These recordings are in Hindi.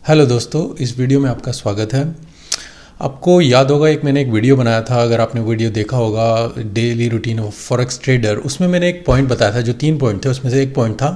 हेलो दोस्तों, इस वीडियो में आपका स्वागत है। आपको याद होगा मैंने एक वीडियो बनाया था, अगर आपने वीडियो देखा होगा, daily routine of forex trader. उसमें मैंने एक पॉइंट बताया था, जो 3 पॉइंट थे उसमें से एक पॉइंट था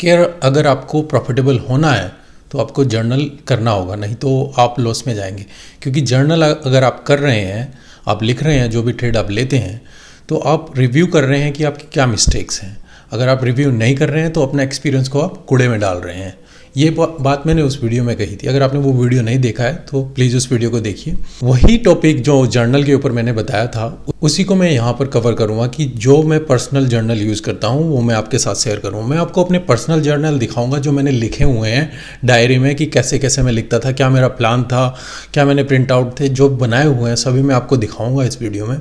कि अगर आपको प्रॉफिटेबल होना है तो आपको जर्नल करना होगा, नहीं तो आप लॉस में जाएंगे। क्योंकि जर्नल अगर आप कर रहे हैं, आप लिख रहे हैं जो भी ट्रेड आप लेते हैं, तो आप रिव्यू कर रहे हैं कि आपकी क्या मिस्टेक्स हैं। अगर आप रिव्यू नहीं कर रहे हैं तो अपना एक्सपीरियंस को आप कूड़े में डाल रहे हैं। ये बात मैंने उस वीडियो में कही थी। अगर आपने वो वीडियो नहीं देखा है तो प्लीज़ उस वीडियो को देखिए। वही टॉपिक जो जर्नल के ऊपर मैंने बताया था, उसी को मैं यहाँ पर कवर करूँगा कि जो मैं पर्सनल जर्नल यूज़ करता हूँ वो मैं आपके साथ शेयर करूँगा। मैं आपको अपने पर्सनल जर्नल दिखाऊँगा जो मैंने लिखे हुए हैं डायरी में, कि कैसे कैसे मैं लिखता था, क्या मेरा प्लान था, क्या मैंने प्रिंट आउट थे जो बनाए हुए हैं, सभी मैं आपको दिखाऊँगा इस वीडियो में।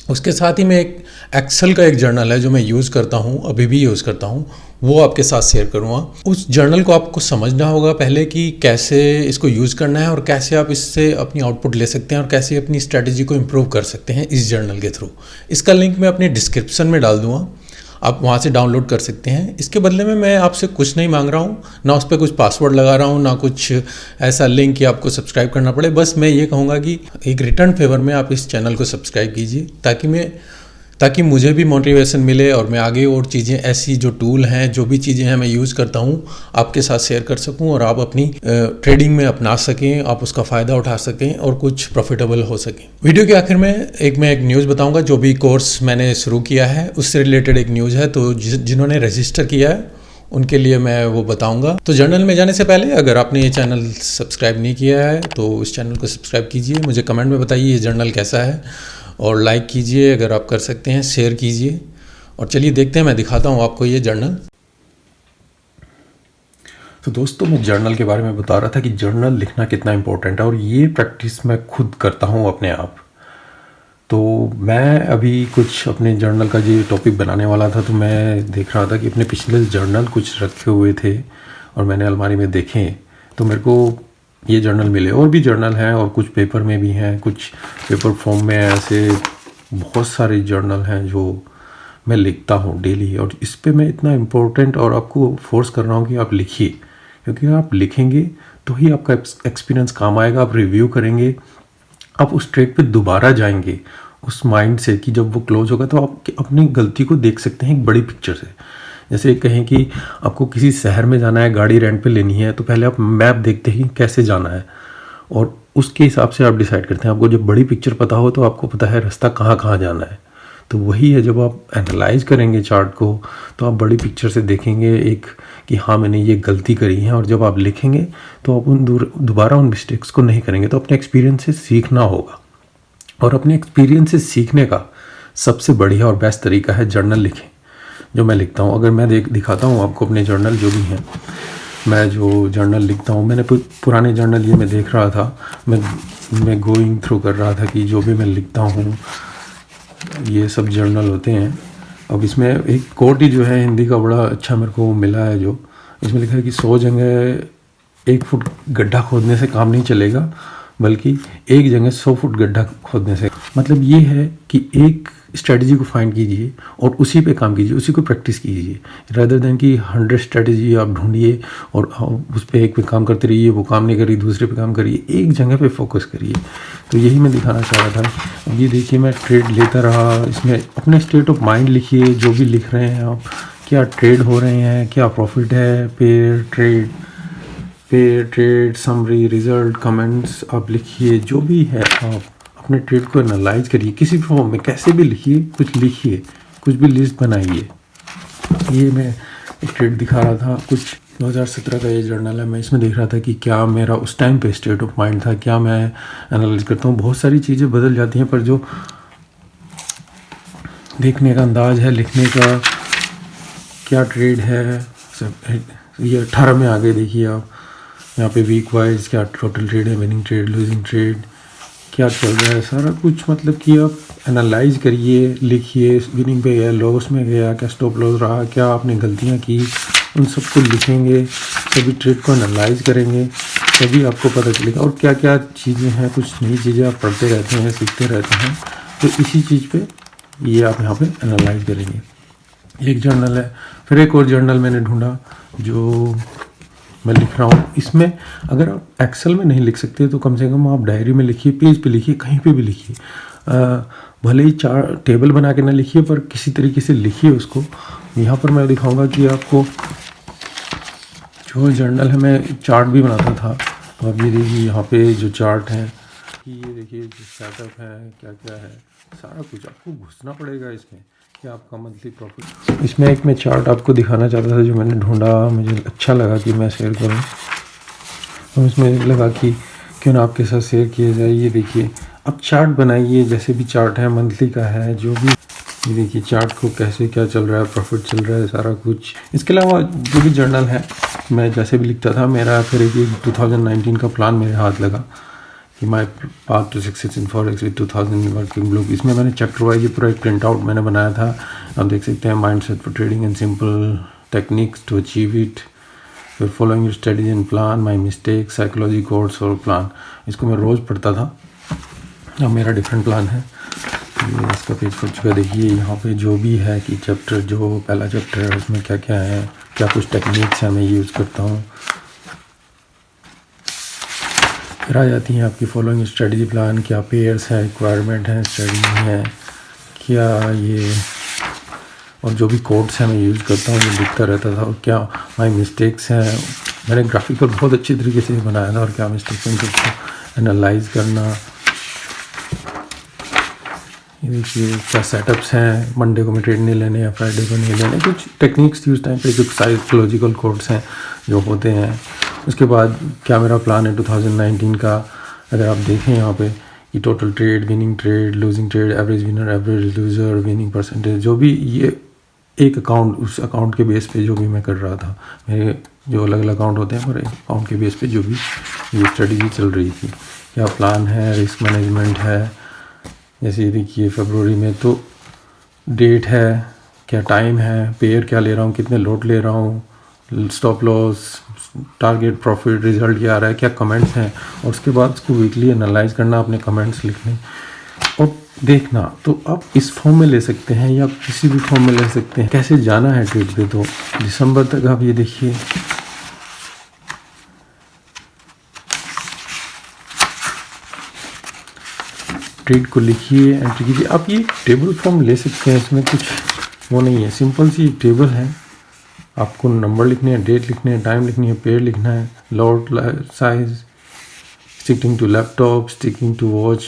उसके साथ ही मैं एक एक्सेल का एक जर्नल है जो मैं यूज़ करता हूँ, अभी भी यूज़ करता हूँ, वो आपके साथ शेयर करूँगा। उस जर्नल को आपको समझना होगा पहले कि कैसे इसको यूज़ करना है और कैसे आप इससे अपनी आउटपुट ले सकते हैं और कैसे अपनी स्ट्रैटेजी को इम्प्रूव कर सकते हैं इस जर्नल के थ्रू। इसका लिंक मैं अपनी डिस्क्रिप्शन में डाल दूँगा, आप वहाँ से डाउनलोड कर सकते हैं। इसके बदले में मैं आपसे कुछ नहीं मांग रहा हूँ, ना उस पर कुछ पासवर्ड लगा रहा हूँ, ना कुछ ऐसा लिंक कि आपको सब्सक्राइब करना पड़े। बस मैं ये कहूँगा कि एक रिटर्न फेवर में आप इस चैनल को सब्सक्राइब कीजिए, ताकि मुझे भी मोटिवेशन मिले और मैं आगे और चीज़ें, ऐसी जो टूल हैं, जो भी चीज़ें हैं मैं यूज़ करता हूँ, आपके साथ शेयर कर सकूँ और आप अपनी ट्रेडिंग में अपना सकें, आप उसका फ़ायदा उठा सकें और कुछ प्रॉफिटेबल हो सकें। वीडियो के आखिर में मैं एक न्यूज़ बताऊँगा। जो भी कोर्स मैंने शुरू किया है उससे रिलेटेड एक न्यूज़ है, तो जिन्होंने रजिस्टर किया है उनके लिए मैं वो बताऊंगा। तो जर्नल में जाने से पहले अगर आपने ये चैनल सब्सक्राइब नहीं किया है तो इस चैनल को सब्सक्राइब कीजिए। मुझे कमेंट में बताइए ये जर्नल कैसा है, और लाइक कीजिए अगर आप कर सकते हैं, शेयर कीजिए। और चलिए देखते हैं, मैं दिखाता हूँ आपको ये जर्नल। तो दोस्तों, मैं जर्नल के बारे में बता रहा था कि जर्नल लिखना कितना इम्पोर्टेंट है, और ये प्रैक्टिस मैं खुद करता हूँ अपने आप। तो मैं अभी कुछ अपने जर्नल का जो टॉपिक बनाने वाला था, तो मैं देख रहा था कि अपने पिछले जर्नल कुछ रखे हुए थे और मैंने अलमारी में देखे, तो मेरे को ये जर्नल मिले। और भी जर्नल हैं और कुछ पेपर में भी हैं, कुछ पेपर फॉर्म में। ऐसे बहुत सारे जर्नल हैं जो मैं लिखता हूँ डेली, और इस पे मैं इतना इम्पोर्टेंट और आपको फोर्स कर रहा हूँ कि आप लिखिए, क्योंकि आप लिखेंगे तो ही आपका एक्सपीरियंस काम आएगा। आप रिव्यू करेंगे, आप उस ट्रेड पे दोबारा जाएंगे उस माइंड से कि जब वो क्लोज होगा तो आप अपनी गलती को देख सकते हैं एक बड़ी पिक्चर से। जैसे कहें कि आपको किसी शहर में जाना है, गाड़ी रेंट पे लेनी है, तो पहले आप मैप देखते ही कैसे जाना है और उसके हिसाब से आप डिसाइड करते हैं। आपको जब बड़ी पिक्चर पता हो तो आपको पता है रास्ता कहाँ कहाँ जाना है। तो वही है, जब आप एनालाइज करेंगे चार्ट को तो आप बड़ी पिक्चर से देखेंगे एक कि हाँ मैंने ये गलती करी है, और जब आप लिखेंगे तो आप दोबारा उन मिस्टेक्स को नहीं करेंगे। तो अपने एक्सपीरियंस से सीखना होगा, और अपने एक्सपीरियंस से सीखने का सबसे बढ़िया और बेस्ट तरीका है जर्नल लिखें, जो मैं लिखता हूँ। अगर मैं दिखाता हूँ आपको अपने जर्नल जो भी हैं, मैं जो जर्नल लिखता हूँ, मैंने पुराने जर्नल ये मैं देख रहा था, मैं गोइंग थ्रू कर रहा था कि जो भी मैं लिखता हूँ ये सब जर्नल होते हैं। अब इसमें एक कोट ही जो है हिंदी का बड़ा अच्छा मेरे को मिला है, जो इसमें लिखा है कि 100 जगह 1 फुट गड्ढा खोदने से काम नहीं चलेगा, बल्कि एक जगह 100 फुट गड्ढा खोदने से। मतलब ये है कि एक स्ट्रेटजी को फाइंड कीजिए और उसी पे काम कीजिए, उसी को प्रैक्टिस कीजिए, रादर देन कि 100 स्ट्रेटजी आप ढूंढिए और उस पर एक पे काम करते रहिए, वो काम नहीं करिए, दूसरे पे काम करिए, एक जगह पे फोकस करिए। तो यही मैं दिखाना चाह रहा था। अब ये देखिए, मैं ट्रेड लेता रहा, इसमें अपने स्टेट ऑफ माइंड लिखिए, जो भी लिख रहे हैं आप, क्या ट्रेड हो रहे हैं, क्या प्रॉफिट है, pair trade summary, result, comments आप लिखिए। जो भी है आप अपने ट्रेड को एनालाइज करिए, किसी भी फॉर्म में कैसे भी लिखिए, कुछ लिखिए, कुछ भी लिस्ट बनाइए। ये मैं एक ट्रेड दिखा रहा था, कुछ 2017 का ये जर्नल है। मैं इसमें देख रहा था कि क्या मेरा उस टाइम पे स्टेट ऑफ माइंड था, क्या मैं एनालाइज करता हूँ। बहुत सारी चीज़ें बदल जाती हैं, पर जो देखने का अंदाज है, लिखने का, क्या ट्रेड है सब। ये 18 में आगे देखिए आप, यहाँ पे वीक वाइज क्या टोटल ट्रेड है, विनिंग ट्रेड, लूजिंग ट्रेड, क्या चल रहा है, सारा कुछ। मतलब कि आप एनालाइज करिए, लिखिए, विनिंग पे गया, लॉस में गया, क्या स्टॉप लॉस रहा, क्या आपने गलतियाँ की, उन सबको लिखेंगे, सभी ट्रेड को एनालाइज करेंगे, तभी आपको पता चलेगा। और क्या क्या चीज़ें हैं, कुछ नई चीज़ें आप पढ़ते रहते हैं, सीखते रहते हैं, तो इसी चीज़ पे ये आप यहाँ पे एनालाइज करेंगे। एक जर्नल है, फिर एक और जर्नल मैंने ढूंढा जो मैं लिख रहा हूँ इसमें। अगर आप एक्सेल में नहीं लिख सकते तो कम से कम आप डायरी में लिखिए, पेज पे लिखिए, कहीं पे भी लिखिए। भले ही चार टेबल बना के ना लिखिए पर किसी तरीके से लिखिए उसको। यहाँ पर मैं दिखाऊंगा कि आपको जो जर्नल है, मैं चार्ट भी बनाता था। तो अब ये देखिए यहाँ पे जो चार्ट है, ये देखिए जो सेटअप है, क्या क्या है, सारा कुछ आपको घुसना पड़ेगा इसमें कि आपका मंथली प्रॉफिट। इसमें एक मैं चार्ट आपको दिखाना चाहता था जो मैंने ढूंढा, मुझे अच्छा लगा कि मैं शेयर करूँ। तो इसमें लगा कि क्यों ना आपके साथ शेयर किया जाए। ये देखिए, अब चार्ट बनाइए, जैसे भी चार्ट है, मंथली का है, जो भी। ये देखिए चार्ट को कैसे क्या चल रहा है, प्रॉफिट चल रहा है, सारा कुछ। इसके अलावा जो भी जर्नल है, मैं जैसे भी लिखता था, मेरा फिर एक 2019 का प्लान मेरे हाथ लगा कि my path to success in forex with 2000 working group. इसमें मैंने चैप्टर वाइज ये पूरा एक प्रिंट आउट मैंने बनाया था। आप देख सकते हैं, mind set for trading and simple techniques to achieve it, फिर following your strategy and plan, my mistake, psychology course और प्लान। इसको मैं रोज़ पढ़ता था। अब मेरा डिफरेंट प्लान है। ये इसका पेज खुल चुका। देखिए यहाँ पे जो भी है कि चैप्टर, जो पहला चैप्टर है उसमें क्या क्या है, क्या कुछ टेक्निक्स हैं मैं यूज़ करता हूँ। फिर आ जाती हैं आपकी फॉलोइंग स्ट्रेटजी प्लान, क्या पेयर्स है, रिक्वायरमेंट है, स्ट्रेटजी है क्या ये, और जो भी कोड्स हैं मैं यूज़ करता हूँ, ये लिखता रहता था। और क्या माई मिस्टेक्स हैं, मैंने ग्राफिकल बहुत अच्छी तरीके से बनाया था। और क्या मिस्टेक्स हैं सबको एनालाइज करना। ये देखिए क्या सेटअप्स हैं, मंडे को मैं ट्रेड नहीं लेने या फ्राइडे को नहीं लेने, कुछ टेक्निक्स थी उस टाइम पे, जो साइकोलॉजिकल कोड्स हैं जो होते हैं। उसके बाद क्या मेरा प्लान है 2019 का, अगर आप देखें यहाँ पे कि total trade, winning trade, losing trade, average winner, average loser, winning percentage, जो भी ये एक अकाउंट, उस अकाउंट के बेस पे जो भी मैं कर रहा था, मेरे जो अलग अलग अकाउंट होते हैं पर एक अकाउंट के बेस पे जो भी ये स्ट्रेटजी चल रही थी। क्या प्लान है, रिस्क मैनेजमेंट है, जैसे ये देखिए फरवरी में तो डेट है, क्या टाइम है, पेयर क्या ले रहा हूँ, कितने लोट ले रहा हूँ, stop loss, target, profit, result क्या आ रहा है, क्या कमेंट्स हैं। और उसके बाद उसको वीकली एनालाइज करना, अपने कमेंट्स लिखने और देखना। तो आप इस फॉर्म में ले सकते हैं या किसी भी फॉर्म में ले सकते हैं। कैसे जाना है ट्रेड पे, तो दिसंबर तक आप ये देखिए, ट्रेड को लिखिए, एंट्री कीजिए। आप ये टेबल फॉर्म ले सकते हैं, इसमें कुछ वो नहीं है, सिंपल सी टेबल है। आपको नंबर लिखने हैं, डेट लिखने हैं, टाइम लिखनी है, पेयर लिखना है, lot size, sticking to laptop, sticking to watch,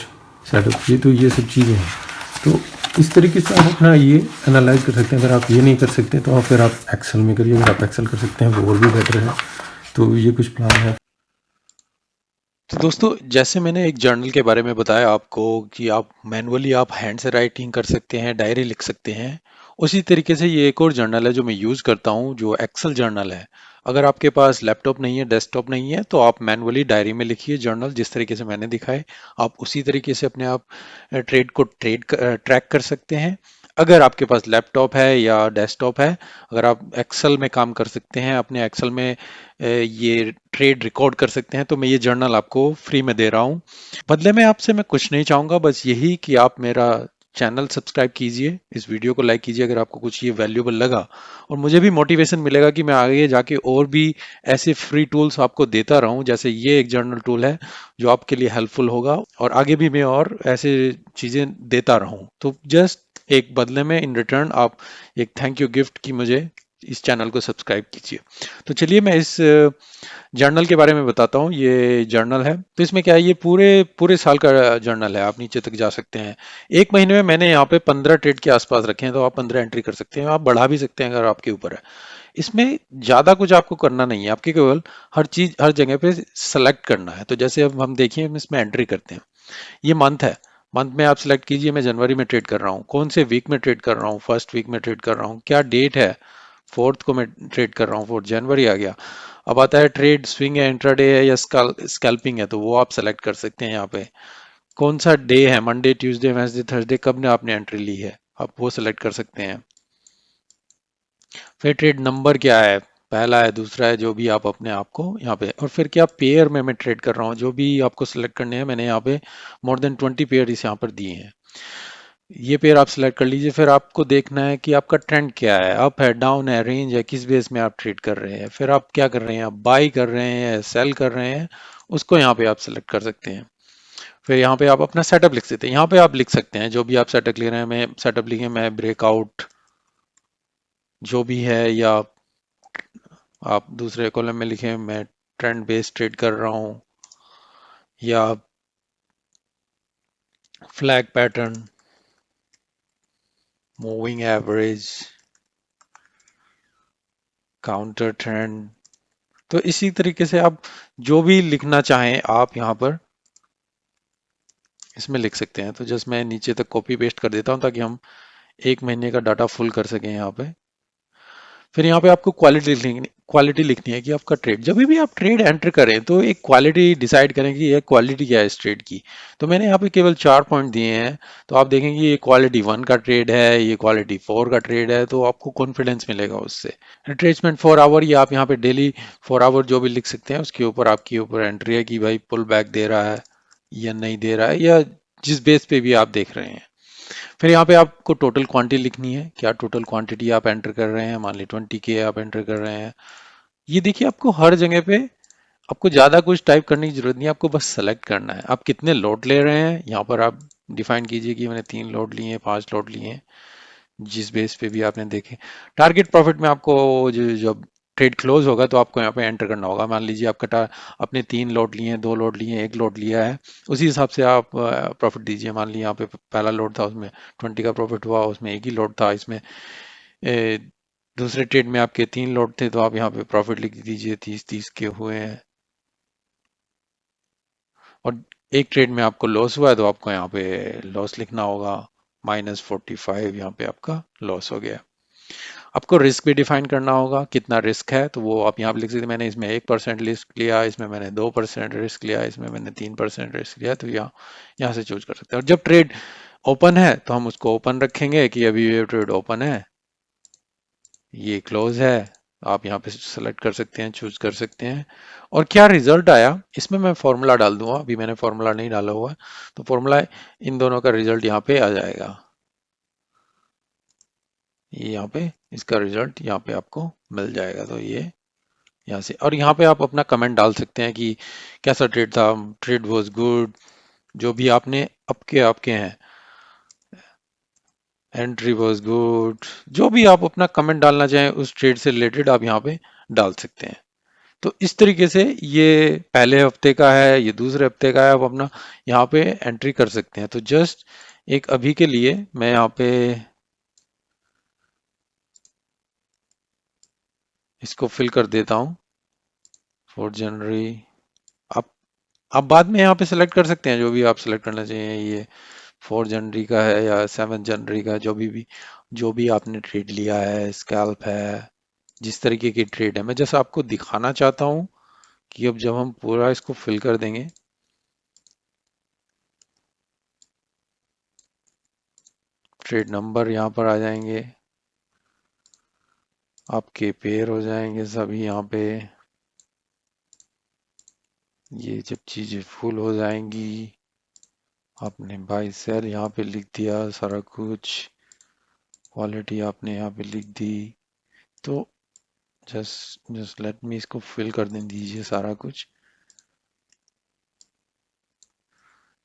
setup, ये सब चीज़ें हैं। तो इस तरीके से आप अपना ये एनालाइज कर सकते हैं। अगर आप ये नहीं कर सकते तो फिर आप एक्सेल में करिए। अगर आप एक्सेल कर सकते हैं वो और भी बेटर है। तो ये कुछ प्लान है। तो दोस्तों, जैसे मैंने एक जर्नल के बारे में बताया आपको कि आप मैनुअली आप हैंड से राइटिंग कर सकते हैं, डायरी लिख सकते हैं, उसी तरीके से ये एक और जर्नल है जो मैं यूज़ करता हूँ, जो एक्सेल जर्नल है। अगर आपके पास लैपटॉप नहीं है, डेस्कटॉप नहीं है, तो आप मैनुअली डायरी में लिखिए जर्नल, जिस तरीके से मैंने दिखाए। आप उसी तरीके से अपने आप ट्रेड को ट्रैक कर सकते हैं। अगर आपके पास लैपटॉप है या डेस्कटॉप है, अगर आप एक्सेल में काम कर सकते हैं, अपने एक्सेल में ये ट्रेड रिकॉर्ड कर सकते हैं, तो मैं ये जर्नल आपको फ्री में दे रहा हूँ। बदले में आपसे मैं कुछ नहीं चाहूंगा, बस यही कि आप मेरा चैनल सब्सक्राइब कीजिए, इस वीडियो को लाइक कीजिए अगर आपको कुछ ये वैल्यूएबल लगा, और मुझे भी मोटिवेशन मिलेगा कि मैं आगे जाके और भी ऐसे फ्री टूल्स आपको देता रहूं, जैसे ये एक जर्नल टूल है जो आपके लिए हेल्पफुल होगा, और आगे भी मैं और ऐसे चीजें देता रहूं। तो जस्ट एक बदले में इन रिटर्न आप एक थैंक यू गिफ्ट की मुझे इस चैनल को सब्सक्राइब कीजिए। तो चलिए मैं इस जर्नल के बारे में बताता हूँ। ये जर्नल है, तो इसमें क्या है, ये पूरे पूरे साल का जर्नल है, आप नीचे तक जा सकते हैं। एक महीने में मैंने यहाँ पे 15 ट्रेड के आसपास रखे हैं, तो आप 15 एंट्री कर सकते हैं, आप बढ़ा भी सकते हैं अगर आपके ऊपर है। इसमें ज्यादा कुछ आपको करना नहीं है, आपके केवल हर चीज हर जगह पे सेलेक्ट करना है। तो जैसे अब हम देखिए, हम इसमें एंट्री करते हैं। ये मंथ है, मंथ में आप सिलेक्ट कीजिए, मैं जनवरी में ट्रेड कर रहा हूँ, कौन से वीक में ट्रेड कर रहा हूँ, फर्स्ट वीक में ट्रेड कर रहा हूँ, क्या डेट है, फोर्थ को मैं ट्रेड कर रहा हूँ, 4 जनवरी आ गया। अब आता है ट्रेड स्विंग है, इंट्राडे है या स्कैल्पिंग है, तो वो आप सेलेक्ट कर सकते हैं। यहाँ पे कौन सा डे है, मंडे, ट्यूसडे, वेडनेसडे, थर्सडे, कब ने आपने एंट्री ली है, आप वो सेलेक्ट कर सकते हैं। फिर ट्रेड नंबर क्या है, पहला है, दूसरा है, जो भी आप अपने आप को यहाँ पे। और फिर क्या पेयर में मैं ट्रेड कर रहा हूँ, जो भी आपको सिलेक्ट करने हैं, मैंने यहाँ पे मोर देन 20 पेयर इस यहाँ पर दिए हैं। ये पेयर आप सिलेक्ट कर लीजिए। फिर आपको देखना है कि आपका ट्रेंड क्या है, अप है, डाउन है, रेंज है, किस बेस में आप ट्रेड कर रहे हैं। फिर आप क्या कर रहे हैं, आप बाई कर रहे हैं या सेल कर रहे हैं, उसको यहाँ पे आप सिलेक्ट कर सकते हैं। फिर यहाँ पे आप अपना सेटअप लिख सकते हैं। यहाँ पे आप लिख सकते हैं जो भी आप सेटअप ले रहे हैं। मैं सेटअप लिखे, मैं ब्रेकआउट जो भी है, या आप दूसरे कॉलम में लिखें मैं ट्रेंड बेस्ड ट्रेड कर रहा हूँ, या flag pattern, moving average, counter trend. तो इसी तरीके से आप जो भी लिखना चाहें आप यहाँ पर इसमें लिख सकते हैं। तो जस्ट मैं नीचे तक कॉपी पेस्ट कर देता हूँ ताकि हम एक महीने का डाटा फुल कर सकें यहाँ पे। फिर यहाँ पे आपको क्वालिटी लिखनी है कि आपका ट्रेड, जब भी आप ट्रेड एंटर करें तो एक क्वालिटी डिसाइड करें कि ये क्वालिटी क्या है इस ट्रेड की। तो मैंने यहाँ पे केवल 4 पॉइंट दिए हैं। तो आप देखेंगे ये क्वालिटी 1 का ट्रेड है, ये क्वालिटी 4 का ट्रेड है, तो आपको कॉन्फिडेंस मिलेगा उससे। रिट्रेसमेंट 4 आवर, ये आप यहाँ पे डेली 4 आवर जो भी लिख सकते हैं, उसके ऊपर आपकी ऊपर एंट्री है कि भाई पुल बैक दे रहा है या नहीं दे रहा है, या जिस बेस पे भी आप देख रहे हैं। फिर यहाँ पे आपको टोटल क्वांटिटी लिखनी है, क्या टोटल क्वांटिटी आप एंटर कर रहे हैं। मान ली 20K आप एंटर कर रहे हैं। ये देखिए आपको हर जगह पे आपको ज़्यादा कुछ टाइप करने की जरूरत नहीं है, आपको बस सेलेक्ट करना है आप कितने लोड ले रहे हैं। यहाँ पर आप डिफाइन कीजिए कि मैंने 3 लोड लिए हैं, 5 लोड लिए हैं, जिस बेस पे भी आपने देखे। टारगेट प्रॉफिट में आपको जब ट्रेड क्लोज होगा तो आपको यहाँ पे एंटर करना होगा। मान लीजिए आपने 3 लोड लिए हैं, 2 लोड लिए हैं, 1 लोड लिया है, उसी हिसाब से आप प्रॉफिट दीजिए। मान लीजिए यहाँ पे पहला लोड था, उसमें 20 का प्रॉफिट हुआ, उसमें एक ही लोड था। इसमें ए, दूसरे ट्रेड में आपके 3 लोड थे, तो आप यहाँ पे प्रॉफिट लिख दीजिए, 30-30 के हुए हैं। और एक ट्रेड में आपको लॉस हुआ है तो आपको यहाँ पे लॉस लिखना होगा, -45 यहाँ पे आपका लॉस हो गया। आपको रिस्क भी डिफाइन करना होगा, कितना रिस्क है, तो वो आप यहाँ पे लिख सकते हैं। मैंने इसमें 1% रिस्क लिया, इसमें मैंने 2% रिस्क लिया, इसमें मैंने 3% रिस्क लिया। तो यहाँ यहाँ से चूज कर सकते हैं। और जब ट्रेड ओपन है तो हम उसको ओपन रखेंगे कि अभी ये ट्रेड ओपन है, ये क्लोज है। आप यहाँ पे सेलेक्ट कर सकते हैं, चूज कर सकते हैं। और क्या रिजल्ट आया इसमें मैं फॉर्मूला डाल दूंगा, अभी मैंने फॉर्मूला नहीं डाला हुआ है। तो फॉर्मूला, इन दोनों का रिजल्ट यहाँ पे आ जाएगा। ये यहाँ पे इसका रिजल्ट यहाँ पे आपको मिल जाएगा। तो ये यहाँ से, और यहाँ पे आप अपना कमेंट डाल सकते हैं कि कैसा ट्रेड था, ट्रेड वाज गुड, जो भी आपने आपके आपके हैं, एंट्री वाज गुड, जो भी आप अपना कमेंट डालना चाहें उस ट्रेड से रिलेटेड आप यहाँ पे डाल सकते हैं। तो इस तरीके से ये पहले हफ्ते का है, ये दूसरे हफ्ते का है, आप अपना यहाँ पे एंट्री कर सकते हैं। तो जस्ट एक अभी के लिए मैं यहाँ पे इसको फिल कर देता हूँ, 4 जनवरी। आप आप बाद में यहाँ पे सेलेक्ट कर सकते हैं जो भी आप सेलेक्ट करना चाहिए। ये 4 जनवरी का है या 7 जनवरी का, जो भी आपने ट्रेड लिया है, स्कैल्प है, जिस तरीके की ट्रेड है। मैं जैसा आपको दिखाना चाहता हूँ कि अब जब हम पूरा इसको फिल कर देंगे, ट्रेड नंबर यहाँ पर आ जाएंगे, आपके पेयर हो जाएंगे सभी यहाँ पे। ये जब चीजें फुल हो जाएंगी, आपने बाय सेल यहाँ पे लिख दिया सारा कुछ, क्वालिटी आपने यहाँ पे लिख दी। तो जस्ट जस्ट लेट मी इसको फिल कर दें दीजिए सारा कुछ।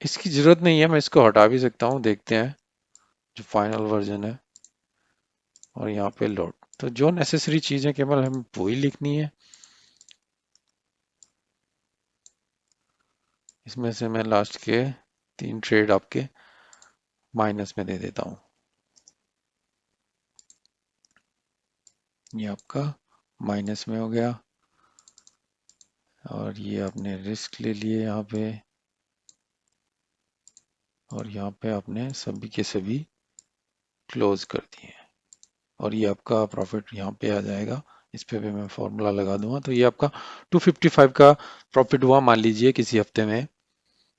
इसकी जरूरत नहीं है, मैं इसको हटा भी सकता हूँ, देखते हैं जो फाइनल वर्जन है। और यहाँ पे लोड, तो जो नेसेसरी चीज़ है केवल हमें वही लिखनी है। इसमें से मैं लास्ट के 3 ट्रेड आपके माइनस में दे देता हूँ। ये आपका माइनस में हो गया। और ये आपने रिस्क ले लिए यहाँ पे, और यहाँ पे आपने सभी के सभी क्लोज कर दिए। और ये आपका प्रॉफिट यहाँ पे आ जाएगा। इस पे भी मैं फॉर्मूला लगा दूंगा। तो ये आपका 255 का प्रॉफिट हुआ, मान लीजिए किसी हफ्ते में।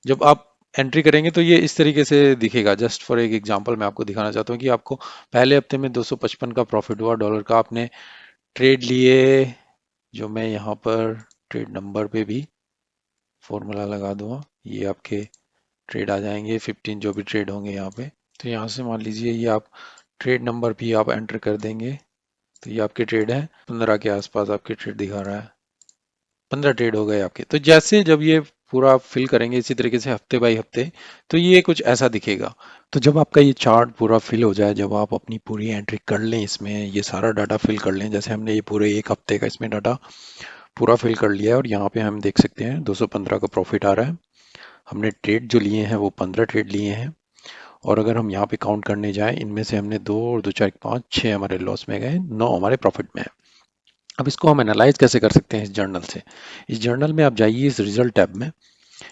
जब आप एंट्री करेंगे तो ये इस तरीके से दिखेगा। जस्ट फॉर एक एग्जांपल मैं आपको दिखाना चाहता हूँ कि आपको पहले हफ्ते में 255 का प्रॉफिट हुआ डॉलर का, आपने ट्रेड लिए, जो मैं यहाँ पर ट्रेड नंबर पे भी फॉर्मूला लगा दूंगा। ये आपके ट्रेड आ जाएंगे 15 जो भी ट्रेड होंगे यहाँ पे। तो यहाँ से मान लीजिए ये आप ट्रेड नंबर भी आप एंटर कर देंगे, तो ये आपके ट्रेड है 15 के आसपास आपके ट्रेड दिखा रहा है, 15 ट्रेड हो गए आपके। तो जैसे जब ये पूरा आप फिल करेंगे इसी तरीके से हफ्ते बाई हफ्ते, तो ये कुछ ऐसा दिखेगा। तो जब आपका ये चार्ट पूरा फिल हो जाए, जब आप अपनी पूरी एंट्री कर लें, इसमें ये सारा डाटा फिल कर लें, जैसे हमने ये पूरे एक हफ्ते का इसमें डाटा पूरा फिल कर लिया है, और यहाँ पे हम देख सकते हैं 215 का प्रॉफिट आ रहा है। हमने ट्रेड जो लिए हैं वो 15 ट्रेड लिए हैं, और अगर हम यहाँ पे काउंट करने जाएं, इनमें से हमने 2 और 2 4 5 6 हमारे लॉस में गए, 9 हमारे प्रॉफिट में है। अब इसको हम एनालाइज कैसे कर सकते हैं इस जर्नल से? इस जर्नल में आप जाइए इस रिजल्ट टैब में,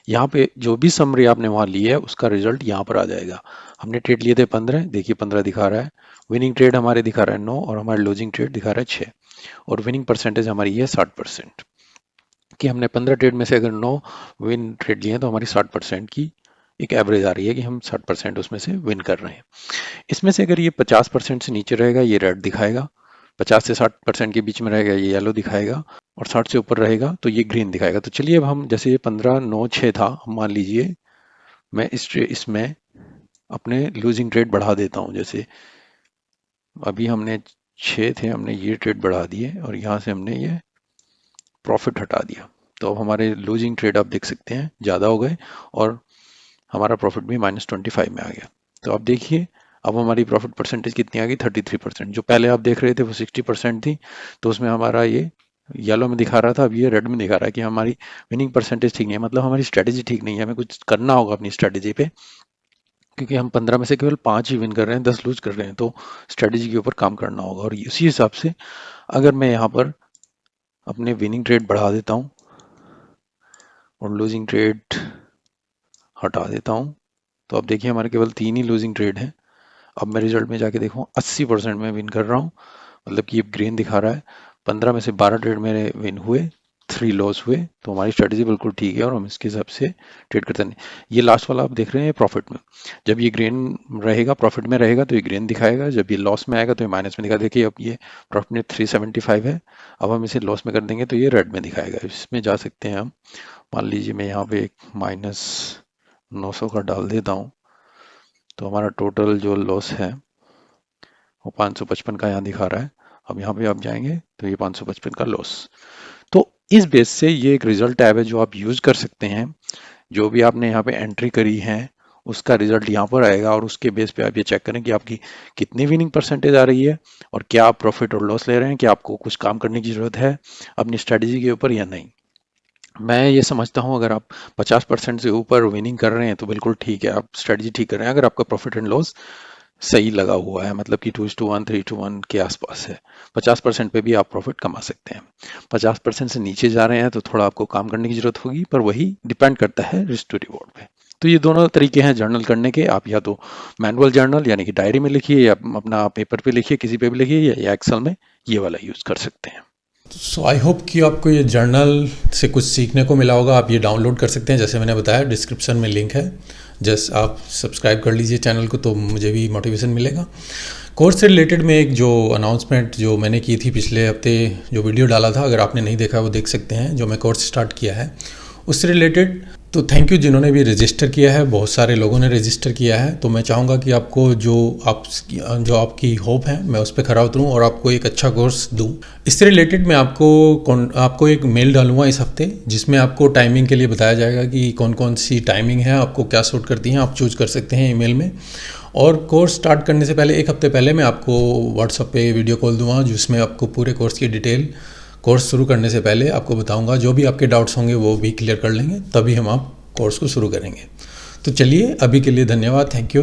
यहाँ पे जो भी समरी आपने वहाँ ली है उसका रिजल्ट यहाँ पर आ जाएगा। हमने ट्रेड लिए थे 15, देखिए 15 दिखा रहा है, विनिंग ट्रेड हमारे दिखा रहा है 9, और हमारे लूजिंग ट्रेड दिखा रहा है 6, और विनिंग परसेंटेज हमारी है 60%। कि हमने 15 ट्रेड में से अगर 9 विन ट्रेड लिए हैं तो हमारी 60% की एक एवरेज आ रही है कि हम 60% उसमें से विन कर रहे हैं। इसमें से अगर ये 50% से नीचे रहेगा ये रेड दिखाएगा, 50 से 60% के बीच में रहेगा ये येलो दिखाएगा, और 60 से ऊपर रहेगा तो ये ग्रीन दिखाएगा। तो चलिए अब हम, जैसे ये 15 9 6 था, हम मान लीजिए मैं इसमें अपने लूजिंग ट्रेड बढ़ा देता हूँ। जैसे अभी हमने 6 थे, हमने ये ट्रेड बढ़ा दिए और यहाँ से हमने ये प्रॉफिट हटा दिया, तो अब हमारे लूजिंग ट्रेड आप देख सकते हैं ज़्यादा हो गए, और हमारा प्रॉफिट भी -25 में आ गया। तो आप देखिए अब हमारी प्रॉफिट परसेंटेज कितनी आ गई, 33%। जो पहले आप देख रहे थे वो 60% थी, तो उसमें हमारा ये येलो में दिखा रहा था, अब ये रेड में दिखा रहा है कि हमारी विनिंग परसेंटेज ठीक नहीं है, मतलब हमारी स्ट्रेटेजी ठीक नहीं है, हमें कुछ करना होगा अपनी स्ट्रेटेजी पे, क्योंकि हम 15 में से केवल 5 ही विन कर रहे हैं, 10 लूज कर रहे हैं, तो स्ट्रेटेजी के ऊपर काम करना होगा। और इसी हिसाब से अगर मैं यहाँ पर अपने विनिंग ट्रेड बढ़ा देता हूँ और लूजिंग ट्रेड हटा देता हूँ, तो अब देखिए हमारे केवल 3 ही लूजिंग ट्रेड हैं। अब मैं रिजल्ट में जाके देखूँ 80% में विन कर रहा हूँ, मतलब कि ये ग्रीन दिखा रहा है। 15 में से 12 ट्रेड मेरे विन हुए, 3 लॉस हुए, तो हमारी स्ट्रेटेजी बिल्कुल ठीक है और हम इसके हिसाब से ट्रेड करते हैं। ये लास्ट वाला आप देख रहे हैं प्रॉफिट में, जब ये ग्रीन रहेगा प्रॉफिट में रहेगा तो ये ग्रीन दिखाएगा, जब ये लॉस में आएगा तो ये माइनस में दिखा। देखिए अब ये प्रॉफिट में 375 है, अब हम इसे लॉस में कर देंगे तो ये रेड में दिखाएगा। इसमें जा सकते हैं हम, मान लीजिए मैं यहाँ पे एक -900 का डाल देता हूँ, तो हमारा टोटल जो लॉस है वो 555 का यहाँ दिखा रहा है। अब यहाँ पे आप जाएंगे तो ये 555 का लॉस। तो इस बेस से ये एक रिजल्ट टैब है जो आप यूज कर सकते हैं। जो भी आपने यहाँ पे एंट्री करी है उसका रिजल्ट यहाँ पर आएगा, और उसके बेस पे आप ये चेक करें कि आपकी कितनी विनिंग परसेंटेज आ रही है, और क्या आप प्रॉफिट और लॉस ले रहे हैं, क्या आपको कुछ काम करने की जरूरत है अपनी स्ट्रेटेजी के ऊपर या नहीं। मैं ये समझता हूँ अगर आप 50% से ऊपर विनिंग कर रहे हैं तो बिल्कुल ठीक है, आप स्ट्रेटजी ठीक कर रहे हैं। अगर आपका प्रॉफिट एंड लॉस सही लगा हुआ है, मतलब कि 2:1 3:1 के आसपास है, 50% पे भी आप प्रॉफिट कमा सकते हैं। 50% से नीचे जा रहे हैं तो थोड़ा आपको काम करने की जरूरत होगी, पर वही डिपेंड करता है रिस्क टू रिवॉर्ड पे। तो ये दोनों तरीके हैं जर्नल करने के। आप या तो मैनुअल जर्नल यानी कि डायरी में लिखिए, या अपना पेपर पे लिखिए, किसी पे भी लिखिए, या एक्सेल में ये वाला यूज कर सकते हैं। सो आई होप कि आपको ये जर्नल से कुछ सीखने को मिला होगा। आप ये डाउनलोड कर सकते हैं, जैसे मैंने बताया डिस्क्रिप्शन में लिंक है, जस्ट आप सब्सक्राइब कर लीजिए चैनल को तो मुझे भी मोटिवेशन मिलेगा। कोर्स से रिलेटेड में एक जो अनाउंसमेंट जो मैंने की थी पिछले हफ्ते, जो वीडियो डाला था, अगर आपने नहीं देखा वो देख सकते हैं, जो मैं कोर्स स्टार्ट किया है उससे रिलेटेड। तो थैंक यू जिन्होंने भी रजिस्टर किया है, बहुत सारे लोगों ने रजिस्टर किया है। तो मैं चाहूँगा कि आपको जो आपकी होप है मैं उस पर खरा उतरूँ और आपको एक अच्छा कोर्स दूँ। इससे रिलेटेड मैं आपको एक मेल डालूँगा इस हफ्ते, जिसमें आपको टाइमिंग के लिए बताया जाएगा कि कौन कौन सी टाइमिंग है, आपको क्या सूट करती हैं, आप चूज कर सकते हैं ईमेल में। और कोर्स स्टार्ट करने से पहले एक हफ्ते पहले मैं आपको व्हाट्सएप पे वीडियो कॉल दूँगा, जिसमें आपको पूरे कोर्स की डिटेल, कोर्स शुरू करने से पहले आपको बताऊंगा। जो भी आपके डाउट्स होंगे वो भी क्लियर कर लेंगे, तभी हम आप कोर्स को शुरू करेंगे। तो चलिए अभी के लिए धन्यवाद, थैंक यू।